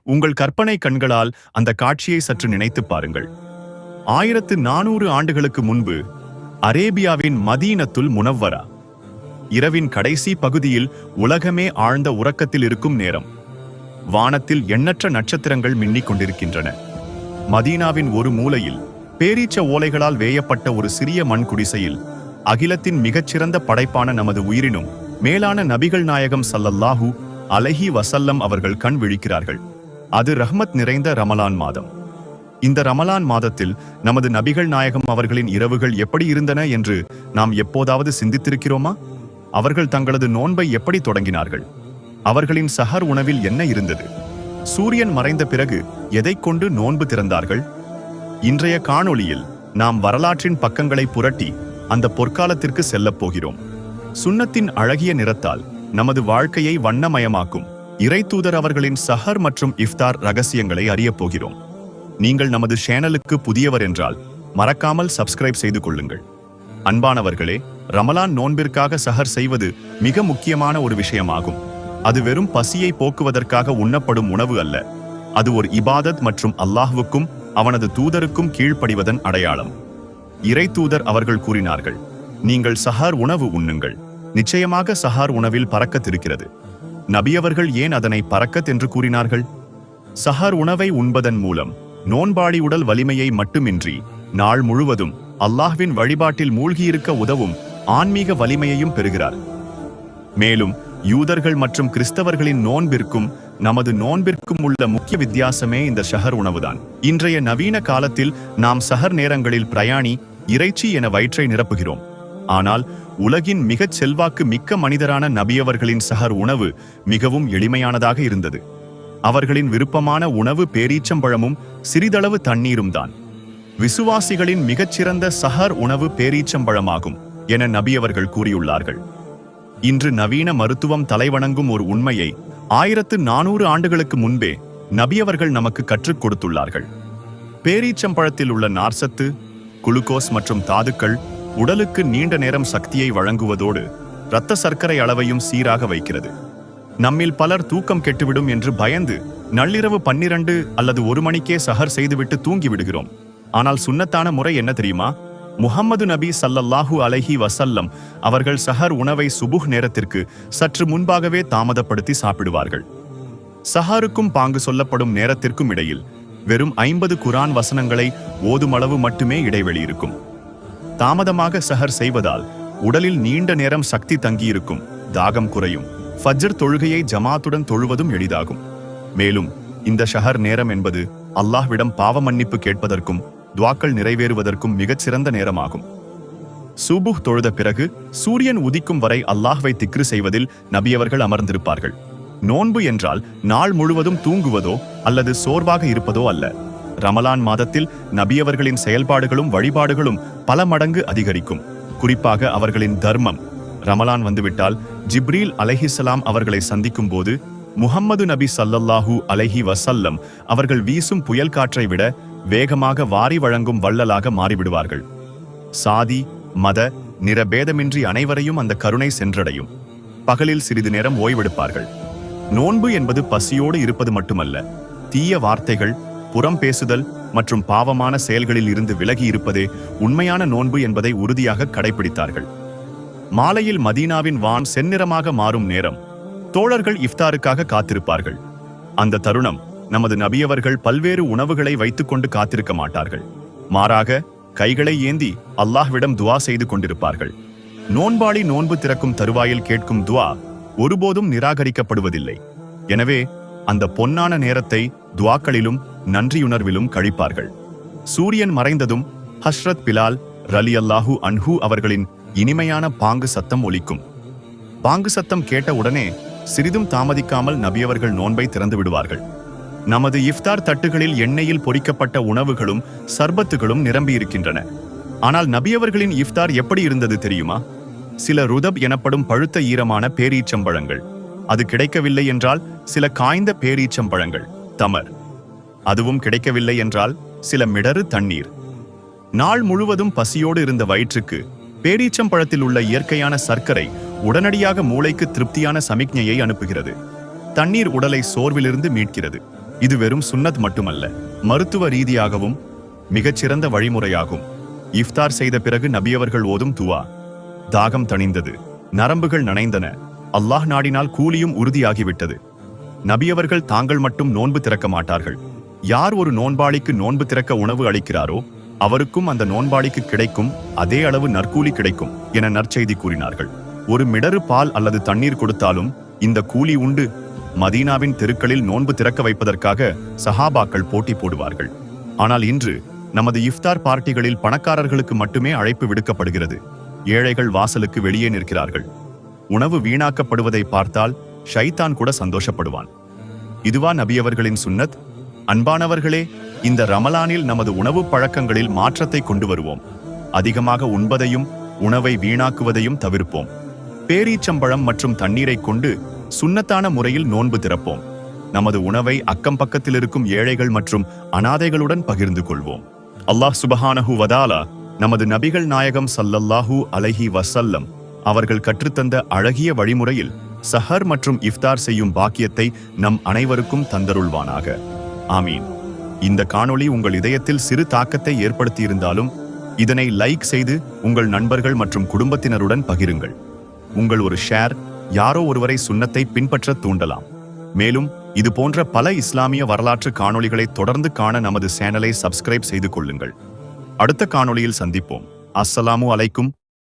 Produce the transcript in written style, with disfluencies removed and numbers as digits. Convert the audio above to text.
உங்கள் கற்பனை கண்களால் அந்த காட்சியை சற்று நினைத்துப் பாருங்கள். 1400 ஆண்டுகளுக்கு முன்பு அரேபியாவின் மதீனத்துல் முனவ்வரா இரவின் கடைசி பகுதியில் உலகமே ஆழ்ந்த உறக்கத்தில் இருக்கும் நேரம். வானத்தில் எண்ணற்ற நட்சத்திரங்கள் மின்னிக் கொண்டிருக்கின்றன. மதீனாவின் ஒரு மூலையில் பேரீச்ச ஓலைகளால் வேயப்பட்ட ஒரு சிறிய மண் குடிசையில் அகிலத்தின் மிகச்சிறந்த படைப்பான நமது உயிரினும் மேலான நபிகள் நாயகம் ஸல்லல்லாஹு அலைஹி வஸல்லம் அவர்கள் கண் விழிக்கிறார்கள். அது ரஹ்மத் நிறைந்த ரமலான் மாதம். இந்த ரமலான் மாதத்தில் நமது நபிகள் நாயகம் அவர்களின் இரவுகள் எப்படி இருந்தன என்று நாம் எப்போதாவது சிந்தித்திருக்கிறோமா? அவர்கள் தங்களது நோன்பை எப்படி தொடங்கினார்கள்? அவர்களின் சஹர் உணவில் என்ன இருந்தது? சூரியன் மறைந்த பிறகு எதைக் கொண்டு நோன்பு திறந்தார்கள்? இன்றைய காணொளியில் நாம் வரலாற்றின் பக்கங்களை புரட்டி அந்த பொற்காலத்திற்கு செல்லப் போகிறோம். சுன்னத்தின் அழகிய நிறத்தால் நமது வாழ்க்கையை வண்ணமயமாக்கும் இறைத்தூதர் அவர்களின் சஹர் மற்றும் இஃப்தார் ரகசியங்களை அறியப் போகிறோம். நீங்கள் நமது சேனலுக்கு புதியவர் என்றால் மறக்காமல் சப்ஸ்கிரைப் செய்து கொள்ளுங்கள். அன்பானவர்களே, ரமலான் நோன்பிற்காக சஹர் செய்வது மிக முக்கியமான ஒரு விஷயமாகும். அது வெறும் பசியை போக்குவதற்காக உண்ணப்படும் உணவு அல்ல. அது ஒரு இபாதத் மற்றும் அல்லாஹ்வுக்கும் அவனது தூதருக்கும் கீழ்ப்படிவதன் அடையாளம். இறைத்தூதர் அவர்கள் கூறினார்கள், நீங்கள் சஹார் உணவு உண்ணுங்கள். நிச்சயமாக சஹார் உணவில் பரக்கத் இருக்கிறது. நபியவர்கள் ஏன் அதனை பரக்கத் என்று கூறினார்கள்? சஹார் உணவை உண்பதன் மூலம் நோன்பாடி உடல் வலிமையை மட்டுமின்றி நாள் முழுவதும் அல்லாஹ்வின் வழிபாட்டில் மூழ்கியிருக்க உதவும் ஆன்மீக வலிமையையும் பெறுகிறார். மேலும் யூதர்கள் மற்றும் கிறிஸ்தவர்களின் நோன்பிற்கும் நமது நோன்பிற்கும் உள்ள முக்கிய வித்தியாசமே இந்த ஷஹர் உணவுதான். இன்றைய நவீன காலத்தில் நாம் சஹர் நேரங்களில் பிரயாணி, இறைச்சி என வயிற்றை நிரப்புகிறோம். ஆனால் உலகின் மிகச் செல்வாக்கு மிக்க மனிதரான நபியவர்களின் சஹர் உணவு மிகவும் எளிமையானதாக இருந்தது. அவர்களின் விருப்பமான உணவு பேரீச்சம்பழமும் சிறிதளவு தண்ணீரும் தான். விசுவாசிகளின் மிகச்சிறந்த சஹர் உணவு பேரீச்சம்பழமாகும் என நபியவர்கள் கூறியுள்ளார்கள். இன்று நவீன மருத்துவம் தலைவணங்கும் ஒரு உண்மையை 1400 ஆண்டுகளுக்கு முன்பே நபியவர்கள் நமக்கு கற்றுக் கொடுத்துள்ளார்கள். பேரீச்சம்பழத்தில் உள்ள நார்சத்து, குளுக்கோஸ் மற்றும் தாதுக்கள் உடலுக்கு நீண்ட நேரம் சக்தியை வழங்குவதோடு இரத்த சர்க்கரை அளவையும் சீராக வைக்கிறது. நம்மில் பலர் தூக்கம் கெட்டுவிடும் என்று பயந்து நள்ளிரவு 12 அல்லது 1 மணிக்கே சஹர் செய்துவிட்டு தூங்கி விடுகிறோம். ஆனால் சுன்னத்தான முறை என்ன தெரியுமா? முஹம்மது நபி ஸல்லல்லாஹு அலைஹி வஸல்லம் அவர்கள் சஹர் உணவை சுபுஹ் நேரத்திற்கு சற்று முன்பாகவே தாமதப்படுத்தி சாப்பிடுவார்கள். சஹருக்கும் பாங்கு சொல்லப்படும் நேரத்திற்கும் இடையில் வெறும் 50 குர்ஆன் வசனங்களை ஓதுமளவு மட்டுமே இடைவெளி இருக்கும். தாமதமாக சஹர் செய்வதால் உடலில் நீண்ட நேரம் சக்தி தங்கியிருக்கும், தாகம் குறையும், ஃபஜ்ர் தொழுகையை ஜமாத்துடன் தொழுவதும் எளிதாகும். மேலும் இந்த ஷஹர் நேரம் என்பது அல்லாஹ்விடம் பாவ மன்னிப்பு கேட்பதற்கும் துவாக்கள் நிறைவேறுவதற்கும் மிகச் சிறந்த நேரமாகும். சுபுஹ் தொழுத பிறகு சூரியன் உதிக்கும் வரை அல்லாஹ்வை திக்ரு செய்வதில் நபியவர்கள் அமர்ந்திருப்பார்கள். நோன்பு என்றால் நாள் முழுவதும் தூங்குவதோ அல்லது சோர்வாக இருப்பதோ அல்ல. ரமலான் மாதத்தில் நபியவர்களின் செயல்பாடுகளும் வழிபாடுகளும் பல மடங்கு அதிகரிக்கும். குறிப்பாக அவர்களின் தர்மம். ரமலான் வந்துவிட்டால் ஜிப்ரீல் அலைஹிஸ்ஸலாம் அவர்களை சந்திக்கும் போது முஹம்மது நபி ஸல்லல்லாஹு அலைஹி வஸல்லம் அவர்கள் வீசும் புயல் காற்றை விட வேகமாக வாரி வழங்கும் வள்ளலாக மாறிவிடுவார்கள். சாதி, மத, நிற பேதமின்றி அனைவரையும் அந்த கருணை சென்றடையும். பகலில் சிறிது நேரம் ஓய்வெடுப்பார்கள். நோன்பு என்பது பசியோடு இருப்பது மட்டுமல்ல, தீய வார்த்தைகள், புறம் பேசுதல் மற்றும் பாவமான செயல்களில் இருந்து விலகி இருப்பதே உண்மையான நோன்பு என்பதை உறுதியாக கடைபிடித்தார்கள். மாலையில் மதீனாவின் வான் செந்நிறமாக மாறும் நேரம் தோழர்கள் இஃப்தாருக்காக காத்திருப்பார்கள். அந்த தருணம் நமது நபியவர்கள் பல்வேறு உணவுகளை வைத்துக்கொண்டு காத்திருக்க மாட்டார்கள். மாறாக கைகளை ஏந்தி அல்லாஹ்விடம் துவா செய்து கொண்டிருப்பார்கள். நோன்பாளி நோன்பு திறக்கும் தருவாயில் கேட்கும் துவா ஒருபோதும் நிராகரிக்கப்படுவதில்லை. எனவே அந்த பொன்னான நேரத்தை துவாக்களிலும் நன்றியுணர்விலும் கழிப்பார்கள். சூரியன் மறைந்ததும் ஹஸ்ரத் பிலால் ரலியல்லாஹு அன்ஹு அவர்களின் இனிமையான பாங்கு சத்தம் ஒலிக்கும். பாங்கு சத்தம் கேட்ட உடனே சிறிதும் தாமதிக்காமல் நபியவர்கள் நோன்பை திறந்து விடுவார்கள். நமது இஃப்தார் தட்டுகளில் எண்ணெயில் பொரிக்கப்பட்ட உணவுகளும் சர்பத்துகளும் நிரம்பியிருக்கின்றன. ஆனால் நபியவர்களின் இஃப்தார் எப்படி இருந்தது தெரியுமா? சில ருதப் எனப்படும் பழுத்த ஈரமான பேரீச்சம்பழங்கள், அது கிடைக்கவில்லை என்றால் சில காய்ந்த பேரீச்சம்பழங்கள், தமர், அதுவும் கிடைக்கவில்லை என்றால் சில மிடறு தண்ணீர். நாள் முழுவதும் பசியோடு இருந்த வயிற்றுக்கு பேரீச்சம்பழத்தில் உள்ள இயற்கையான சர்க்கரை உடனடியாக மூளைக்கு திருப்தியான சமிக்ஞையை அனுப்புகிறது. தண்ணீர் உடலை சோர்விலிருந்து மீட்கிறது. இது வெறும் சுன்னத் மட்டுமல்ல, மருத்துவ ரீதியாகவும் மிகச்சிறந்த வழிமுறையாகும். இஃப்தார் செய்த பிறகு நபியவர்கள் ஓதும் துவா. தாகம் தணிந்தது, நரம்புகள் நனைந்தன, அல்லாஹ் நாடினால் கூலியும் உறுதியாகிவிட்டது. நபியவர்கள் தாங்கள் மட்டும் நோன்பு திறக்க மாட்டார்கள். யார் ஒரு நோன்பாளிக்கு நோன்பு திறக்க உணவு அளிக்கிறாரோ அவருக்கும் அந்த நோன்பாளிக்கு கிடைக்கும் அதே அளவு நற்கூலி கிடைக்கும் என நற்செய்தி கூறினார்கள். ஒரு மிடறு பால் அல்லது தண்ணீர் கொடுத்தாலும் இந்த கூலி உண்டு. மதீனாவின் தெருக்களில் நோன்பு திறக்க வைப்பதற்காக சஹாபாக்கள் போட்டி போடுவார்கள். ஆனால் இன்று நமது இஃப்தார் பார்ட்டிகளில் பணக்காரர்களுக்கு மட்டுமே அழைப்பு விடுக்கப்படுகிறது. ஏழைகள் வாசலுக்கு வெளியே நிற்கிறார்கள். உணவு வீணாக்கப்படுவதை பார்த்தால் ஷைத்தான் கூட சந்தோஷப்படுவான். இதுவா நபியவர்களின் சுன்னத்? அன்பானவர்களே, இந்த ரமலானில் நமது உணவு பழக்கங்களில் மாற்றத்தை கொண்டு வருவோம். அதிகமாக உண்பதையும் உணவை வீணாக்குவதையும் தவிர்ப்போம். பேரீச்சம்பழம் மற்றும் தண்ணீரை கொண்டு சுன்னத்தான முறையில் நோன்பு திறப்போம். நமது உணவை அக்கம் பக்கத்தில் இருக்கும் ஏழைகள் மற்றும் அனாதைகளுடன் பகிர்ந்து கொள்வோம். அல்லாஹ் சுபஹானஹு வதஆலா நமது நபிகள் நாயகம் ஸல்லல்லாஹு அலைஹி வஸல்லம் அவர்கள் கற்றுத்தந்த அழகிய வழிமுறையில் சஹர் மற்றும் இஃப்தார் செய்யும் பாக்கியத்தை நம் அனைவருக்கும் தந்தருள்வானாக. ஆமீன். இந்த காணொளி உங்கள் இதயத்தில் சிறு தாக்கத்தை ஏற்படுத்தியிருந்தாலும் இதனை லைக் செய்து உங்கள் நண்பர்கள் மற்றும் குடும்பத்தினருடன் பகிருங்கள். உங்கள் ஒரு ஷேர் யாரோ ஒருவரை சுன்னத்தை பின்பற்ற தூண்டலாம். மேலும் இது போன்ற பல இஸ்லாமிய வரலாற்று காணொளிகளை தொடர்ந்து காண நமது சேனலை சப்ஸ்கிரைப் செய்து கொள்ளுங்கள். அடுத்த காணொளியில் சந்திப்போம். அஸ்ஸலாமு அலைக்கும்.